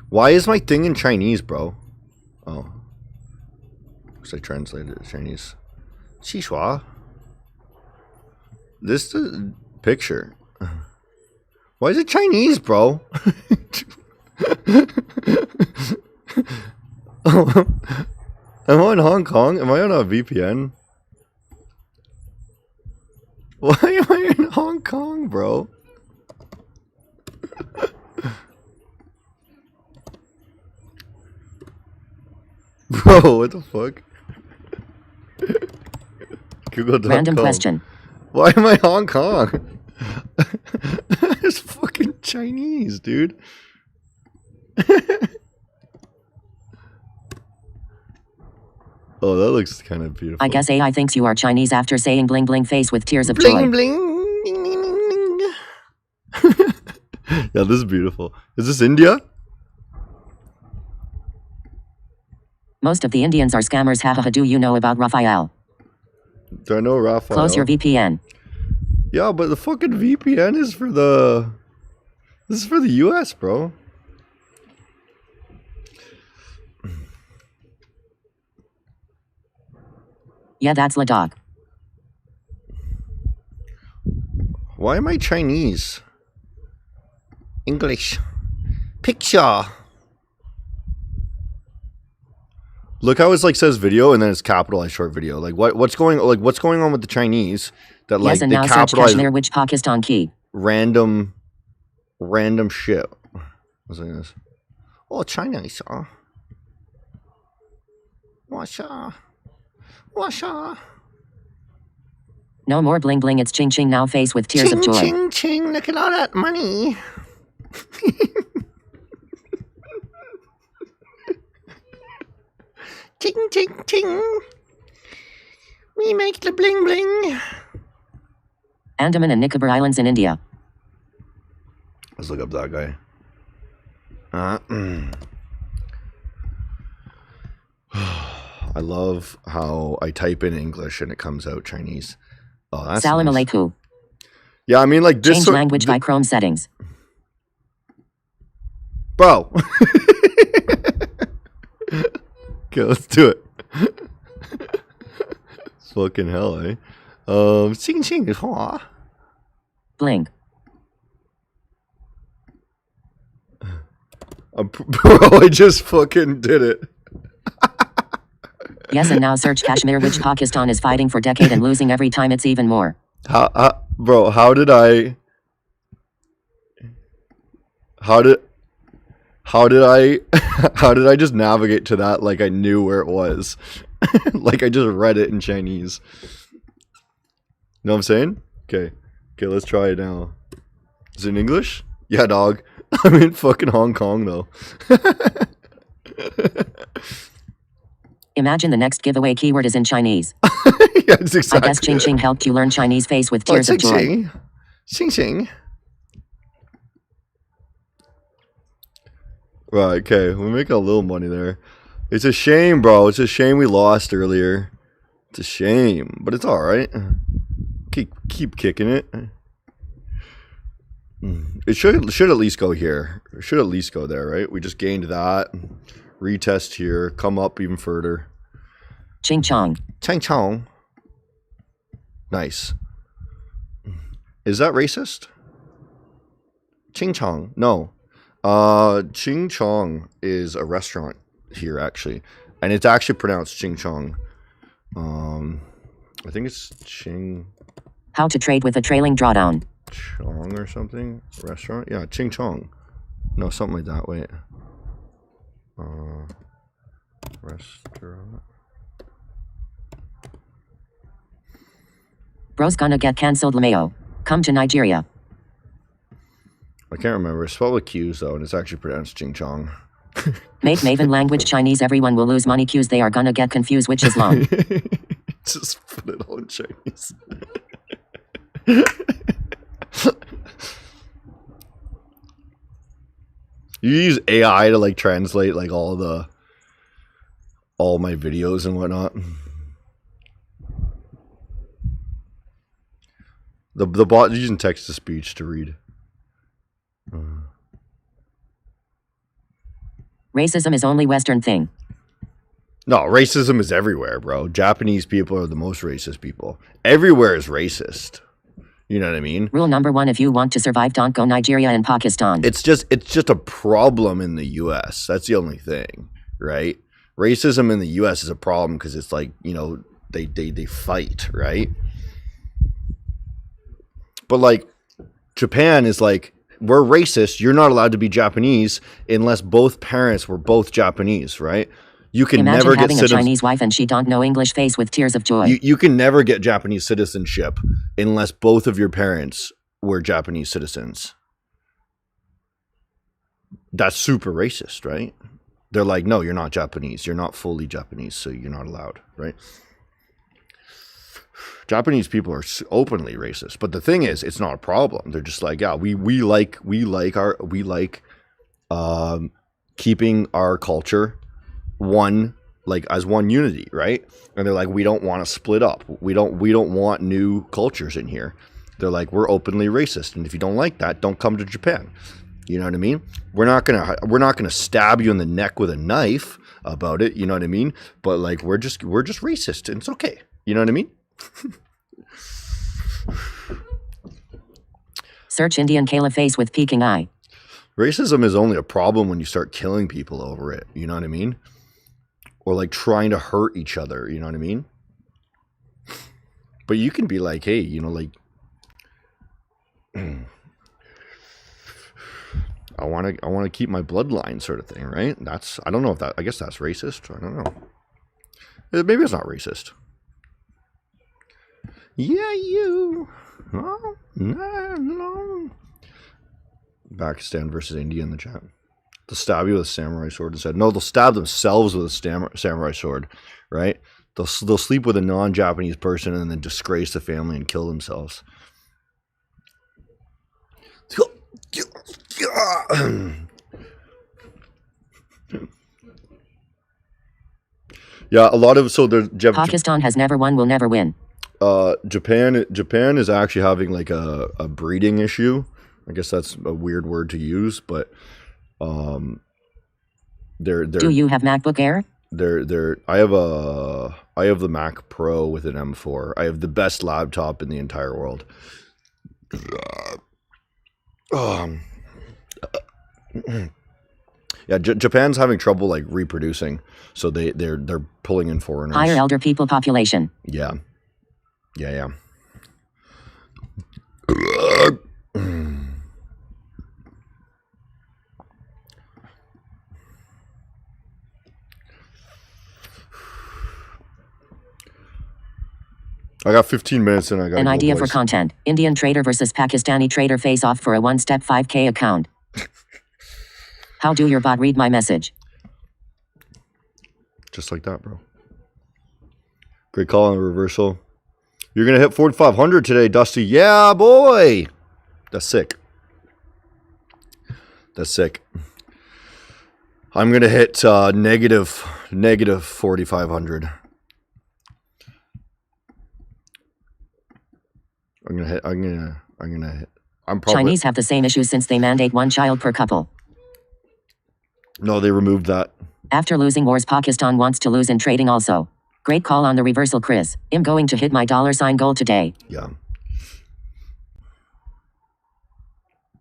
Why is my thing in Chinese, bro? Oh. Because I translated it to Chinese. Xishua. This picture. Why is it Chinese, bro? Am I in Hong Kong? Am I on a VPN? Why am I in Hong Kong, bro? Bro, what the fuck? Google.com. Random question. Why am I Hong Kong? It's fucking Chinese, dude. Oh, that looks kind of beautiful. I guess AI thinks you are Chinese after saying bling bling face with tears of Bling joy. bling. Ding, ding, ding, ding. Yeah, this is beautiful. Is this India? Most of the Indians are scammers. Haha. Do you know about Raphael? Do I know Raphael? Close your VPN. Yeah, but the fucking VPN is for the... This is for the US, bro. Yeah, that's Ladakh. Why am I Chinese? English. Picture. Look how it's like says video and then it's capitalized short video. Like what's going on with the Chinese that like Yes, and they now search capitalize Kashmir, which Pakistan key. random shit. What's this? Oh, Chinese. Washa. No more bling bling, it's ching ching now, face with tears of joy. Ching ching, look at all that money. Ching ching ching. We make the bling bling. Andaman and Nicobar Islands in India. Let's look up that guy. I love how I type in English and it comes out Chinese. Oh, that's Salam nice. alaikum. Yeah, I mean, like this. Change language by Chrome settings. Bro. Okay, let's do it. It's fucking hell, eh? Xing xing hua. Bling. Bro, I just fucking did it. Yes, and now search Kashmir, which Pakistan is fighting for decade and losing every time it's even more. Bro, how did I just navigate to that like I knew where it was? Like I just read it in Chinese. You know what I'm saying? Okay, let's try it now. Is it in English? Yeah, dog. I'm in fucking Hong Kong though. Imagine the next giveaway keyword is in Chinese. Yeah, it's exactly. I guess Ching Ching helped you learn Chinese, face with tears of joy. Xing xing. Right, okay, we're making a little money there. It's a shame, bro. It's a shame we lost earlier. It's a shame, but it's all right. Keep kicking it. It should at least go here. It should at least go there, right? We just gained that. Retest here. Come up even further. Ching Chong. Chang Chong. Nice. Is that racist? Ching Chong. No. Ching Chong is a restaurant here actually. And it's actually pronounced Ching Chong. I think it's Ching How to trade with a trailing drawdown. Chong or something. Restaurant? Yeah, Ching Chong. No, something like that. Wait. Restaurant. Bro's gonna get cancelled, LMAO. Come to Nigeria. I can't remember. It's spelled with Q's though, and it's actually pronounced Ching Chong. Make Maven language Chinese, everyone will lose money Q's, they are gonna get confused which is long. Just put it all in Chinese. You use AI to like translate like all my videos and whatnot. The bot using text to speech to read. Racism is only Western thing. No, racism is everywhere, bro. Japanese people are the most racist people. Everywhere is racist. You know what I mean? Rule number 1, if you want to survive, don't go Nigeria and Pakistan. It's just a problem in the US. That's the only thing, right? Racism in the US is a problem because it's like, you know, they fight, right? But like Japan is like, we're racist. You're not allowed to be Japanese unless both parents were both Japanese, right? You can Imagine never get having a Chinese wife and she don't know English, face with tears of joy. You can never get Japanese citizenship unless both of your parents were Japanese citizens. That's super racist, right? They're like, no, you're not Japanese. You're not fully Japanese, so you're not allowed, right? Japanese people are openly racist, but the thing is, it's not a problem. They're just like, yeah, we like keeping our culture one, like as one unity, right? And they're like, we don't want to split up. We don't want new cultures in here. They're like, we're openly racist, and if you don't like that, don't come to Japan. You know what I mean? We're not gonna stab you in the neck with a knife about it. You know what I mean? But like, we're just racist, and it's okay. You know what I mean? Search Indian Kayla, face with peeking eye. Racism is only a problem when you start killing people over it. You know what I mean? Or like trying to hurt each other. You know what I mean? But you can be like, hey, you know, like, I want to keep my bloodline, sort of thing, right? I don't know if that. I guess that's racist. I don't know. Maybe it's not racist. Yeah, you. Oh, no. Pakistan versus India in the chat. They'll stab you with a samurai sword instead. No, they'll stab themselves with a samurai sword, right? They'll sleep with a non-Japanese person and then disgrace the family and kill themselves. Yeah, a lot of Pakistan has never won, will never win. Japan is actually having like a breeding issue. I guess that's a weird word to use, but they're Do you have MacBook Air? I have the Mac Pro with an M4. I have the best laptop in the entire world. Yeah, Japan's having trouble like reproducing, so they're pulling in foreigners. Higher elder people population. Yeah. I got 15 minutes and I got an idea for content. Indian trader versus Pakistani trader face off for a one-step 5K account. How do your bot read my message? Just like that, bro. Great call on reversal. You're going to hit 4,500 today, Dusty. Yeah, boy. That's sick. I'm going to hit negative 4,500. Chinese have the same issue since they mandate one child per couple. No, they removed that. After losing wars, Pakistan wants to lose in trading also. Great call on the reversal, Chris. I'm going to hit my $ goal today. Yeah.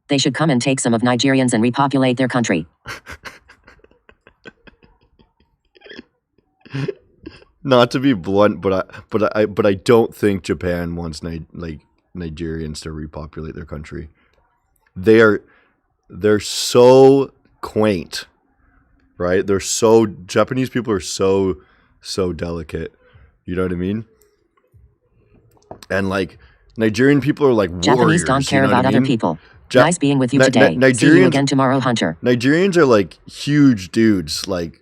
They should come and take some of Nigerians and repopulate their country. Not to be blunt, but I don't think Japan wants Nigerians to repopulate their country. They're so quaint, right? Japanese people are so delicate. You know what I mean? And like Nigerian people are like warriors. Japanese don't care about other people. Nice being with you today. See you again tomorrow, Hunter. Nigerians are like huge dudes. Like,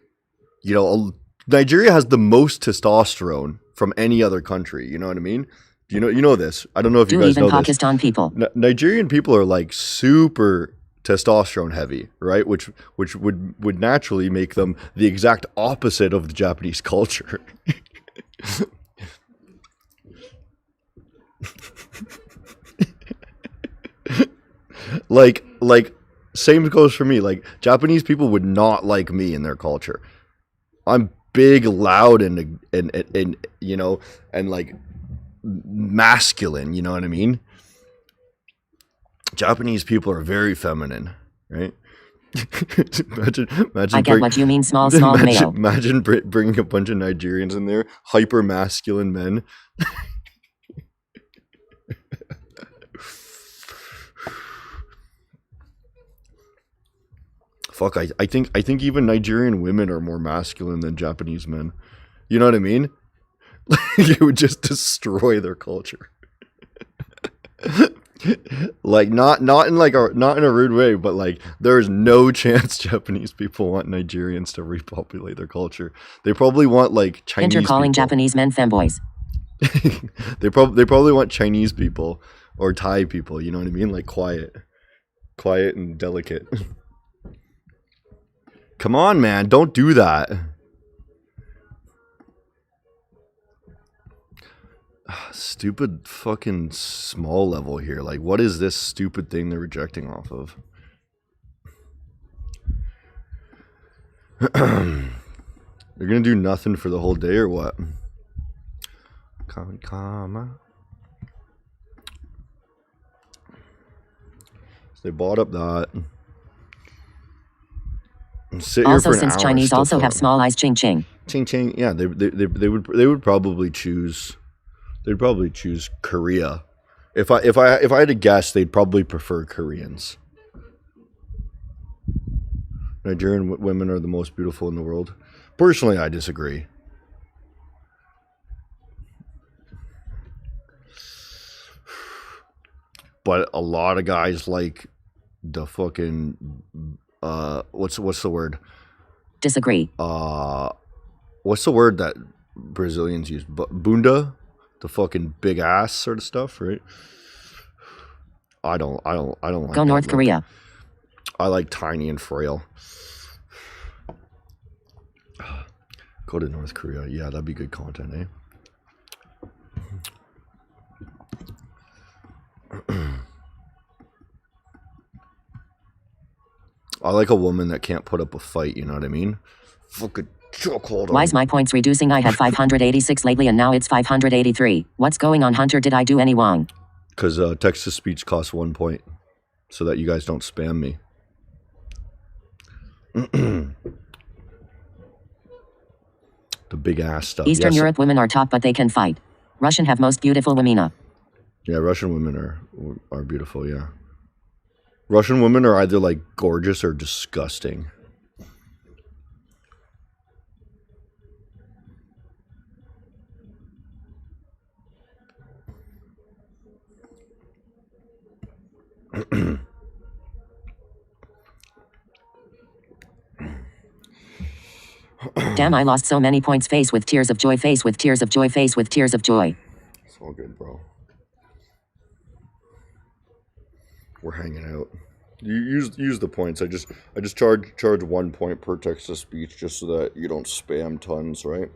you know, Nigeria has the most testosterone from any other country. You know what I mean? You know this. I don't know if you guys know this. Even Pakistan people. Nigerian people are like super testosterone heavy, right? Which would naturally make them the exact opposite of the Japanese culture. like same goes for me. Like Japanese people would not like me in their culture. I'm big, loud, and you know, and like masculine. You know what I mean? Japanese people are very feminine, right? imagine. I get what you mean, small male. Imagine bringing a bunch of Nigerians in there, hyper masculine men. Fuck, I think even Nigerian women are more masculine than Japanese men. You know what I mean? You would just destroy their culture. Like not in a rude way, but like there's no chance Japanese people want Nigerians to repopulate their culture. They probably want like Chinese Enter calling people. Japanese men femboys. They probably want Chinese people or Thai people, you know what I mean? Like quiet and delicate. Come on, man, don't do that. Stupid fucking small level here. Like, what is this stupid thing they're rejecting off of? They're gonna do nothing for the whole day or what? Comma. So they bought up that. sit here Also, for an since hour. Chinese still also have fun. small eyes, ching ching. Ching ching. Yeah, they would probably choose. They'd probably choose Korea. If I had to guess, they'd probably prefer Koreans. Nigerian women are the most beautiful in the world. Personally, I disagree. But a lot of guys like the fucking what's the word? Disagree. What's the word that Brazilians use? Bunda, the fucking big ass sort of stuff, right? I don't like Go that North look. Korea. I like tiny and frail. Go to North Korea. Yeah, that'd be good content, eh? I like a woman that can't put up a fight, you know what I mean? Fucking chokehold Why is my points reducing? I had 586 lately and now it's 583. What's going on, Hunter? Did I do any wrong? Because text-to-speech costs 1 point, so that you guys don't spam me. The big ass stuff. Eastern Yes. Europe women are top, but they can fight. Russian have most beautiful womena. Yeah, Russian women are beautiful, yeah. Russian women are either like gorgeous or disgusting. Damn, I lost so many points. Face with tears of joy, face with tears of joy, face with tears of joy. It's all good, bro. We're hanging out. You use the points. I just charge 1 point per text to speech just so that you don't spam tons, right?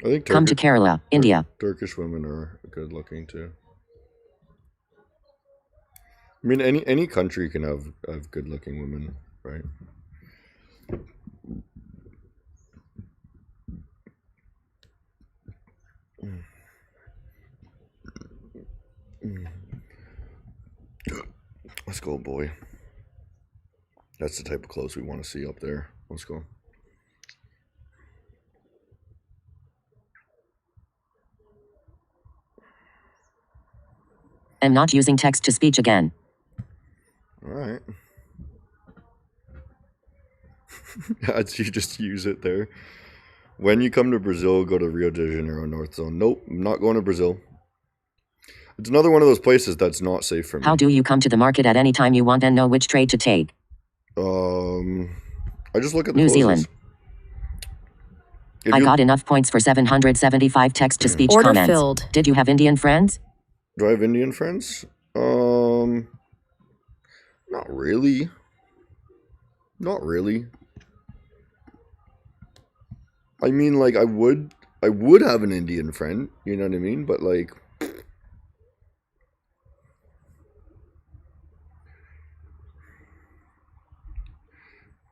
I think Come to Kerala, India. Turkish women are good looking too. I mean, any country can have good looking women, right? Let's go, boy. That's the type of clothes we want to see up there. Let's go. I'm not using text to speech again. All right. You just use it there. When you come to Brazil, go to Rio de Janeiro North Zone. Nope, I'm not going to Brazil. It's another one of those places that's not safe for me. How do you come to the market at any time you want and know which trade to take? I just look at the New closes. Zealand. If I you- got enough points for 775 text to speech Order comments. filled. Did you have Indian friends? Do I have Indian friends? Not really. Not really. I mean, like, I would have an Indian friend, you know what I mean? But like,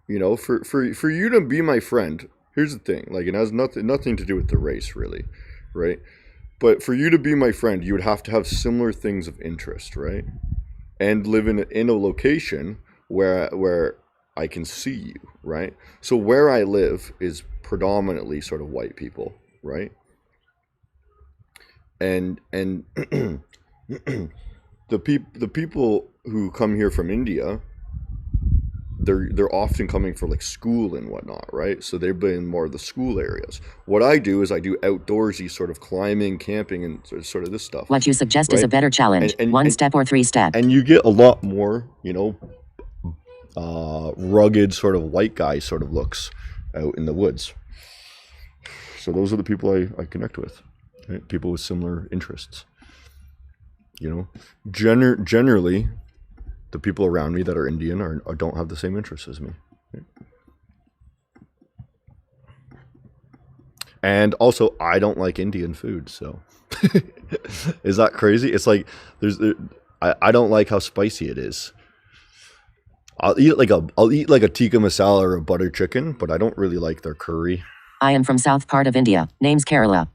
you know, for you to be my friend, here's the thing, like, it has nothing to do with the race, really, right? But for you to be my friend, you would have to have similar things of interest, right? And live in a location where I can see you, right? So where I live is predominantly sort of white people, right? And the people who come here from India, they're often coming for like school and whatnot, right? So they've been in more of the school areas. What I do is I do outdoorsy sort of climbing, camping, and sort of this stuff. What you suggest is a Right. better challenge. And- One and- step or 3 step. And you get a lot more, you know, rugged sort of white guy sort of looks out in the woods. So those are the people I connect with, right? People with similar interests. You know, generally, the people around me that are Indian or don't have the same interests as me. Right? And also, I don't like Indian food, so is that crazy? It's like I don't like how spicy it is. I'll eat like a tikka masala or a butter chicken, but I don't really like their curry. I am from south part of India. Name's Kerala.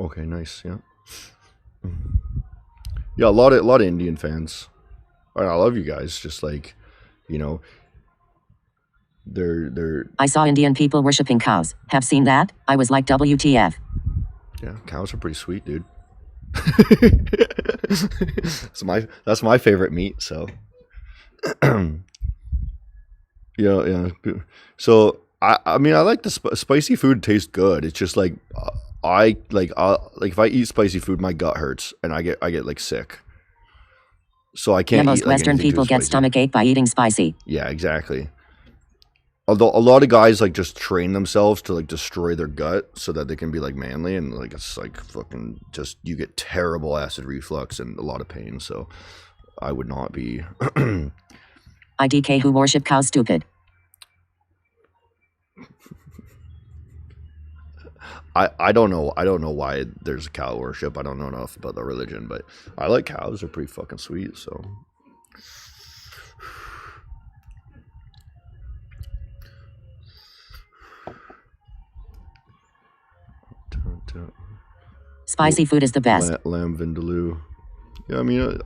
Okay, nice. Yeah. Yeah, a lot of Indian fans. I love you guys. Just like, you know, they're I saw Indian people worshipping cows. Have seen that? I was like, WTF. yeah, cows are pretty sweet, dude. That's my favorite meat. So yeah. So I mean I like the spicy food tastes good. It's just like I like if I eat spicy food, my gut hurts and I get like sick. So I Yeah, can't most eat like Western anything too people get spicy. stomachache by eating spicy. Yeah, exactly. Although a lot of guys like just train themselves to like destroy their gut so that they can be like manly, and like it's like fucking just you get terrible acid reflux and a lot of pain. So I would not be. IDK who worship cows stupid. I don't know why there's cow worship. I don't know enough about the religion, but I like cows. They're pretty fucking sweet. So Spicy food is the best. lamb vindaloo. Yeah, I mean,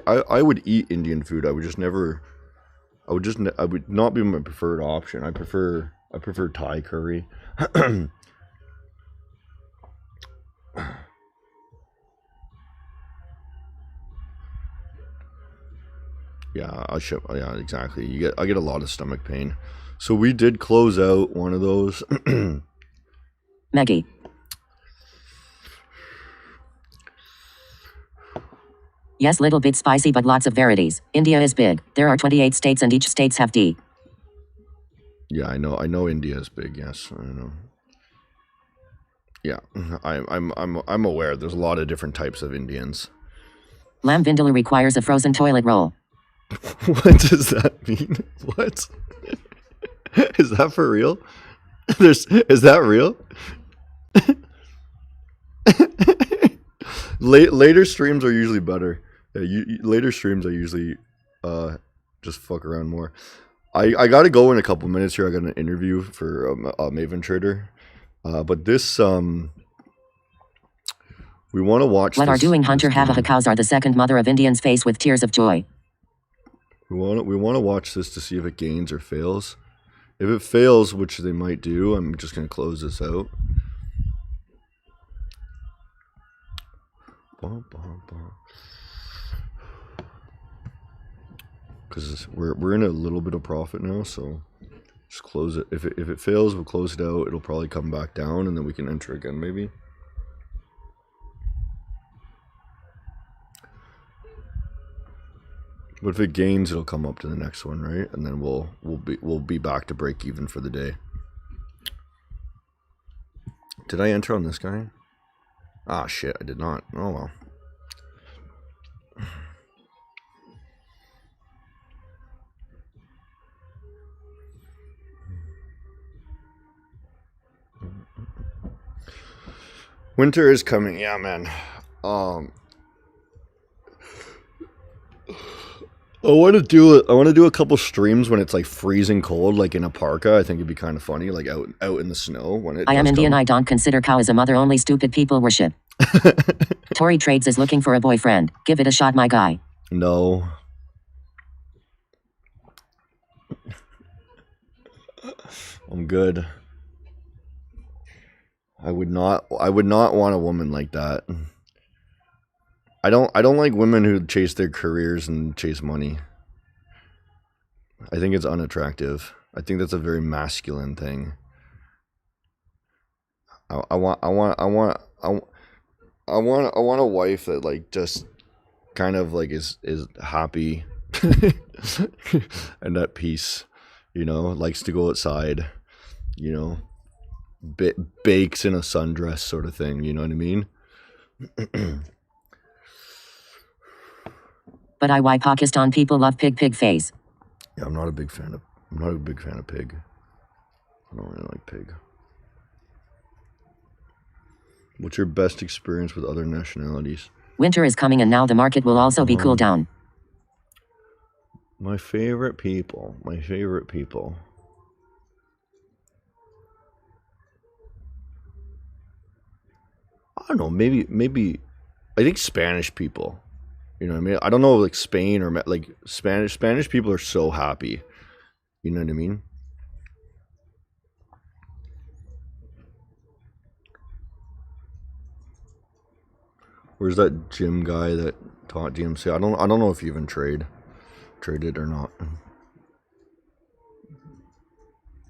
I would eat Indian food. I would just never. I would not be my preferred option. I prefer Thai curry. Yeah, exactly. I get a lot of stomach pain. So we did close out one of those. Maggie. Yes, little bit spicy, but lots of varieties. India is big. There are 28 states and each states have D. Yeah, I know India is big, yes. I know. Yeah. I'm aware there's a lot of different types of Indians. Lamb vindaloo requires a frozen toilet roll. What does that mean? What? Is that for real? Is that real? Later streams are usually better. Yeah, later streams I usually just fuck around more. I got to go in a couple minutes here. I got an interview for a Maven Trader. But this we want to watch. What are doing Hunter Havaha cows are the second mother of Indians face with tears of joy. We want to watch this to see if it gains or fails. If it fails, which they might do, I'm just going to close this out. Because we're in a little bit of profit now, so just close it. If it fails, we'll close it out. It'll probably come back down, and then we can enter again, maybe. But if it gains, it'll come up to the next one, right? And then we'll be back to break even for the day. Did I enter on this guy? Ah, shit, I did not. Oh well. Winter is coming, yeah, man. I want to do a couple streams when it's like freezing cold, like in a parka. I think it'd be kind of funny, like out in the snow when it. I am does Indian. come. I don't consider cow as a mother. Only stupid people worship. Tory Trades is looking for a boyfriend. Give it a shot, my guy. No. I'm good. I would not want a woman like that. I don't like women who chase their careers and chase money. I think it's unattractive. I think that's a very masculine thing. I want a wife that like just kind of like is happy and at peace, likes to go outside, bakes in a sundress sort of thing, you know what I mean? But why Pakistan people love pig face. Yeah, I'm not a big fan of pig. I don't really like pig. What's your best experience with other nationalities? Winter is coming and now the market will also be cooled down. My favorite people. don't know, maybe I think Spanish people. You know what I mean? I don't know, like Spain or like Spanish people are so happy. You know what I mean? Where's that gym guy that taught GMC? I don't know if you even traded or not.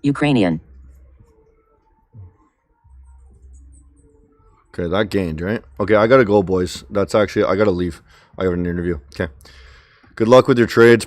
Ukrainian. Okay, that gained, right? Okay, I gotta go, boys. I gotta leave. I have an interview. Okay. Good luck with your trades.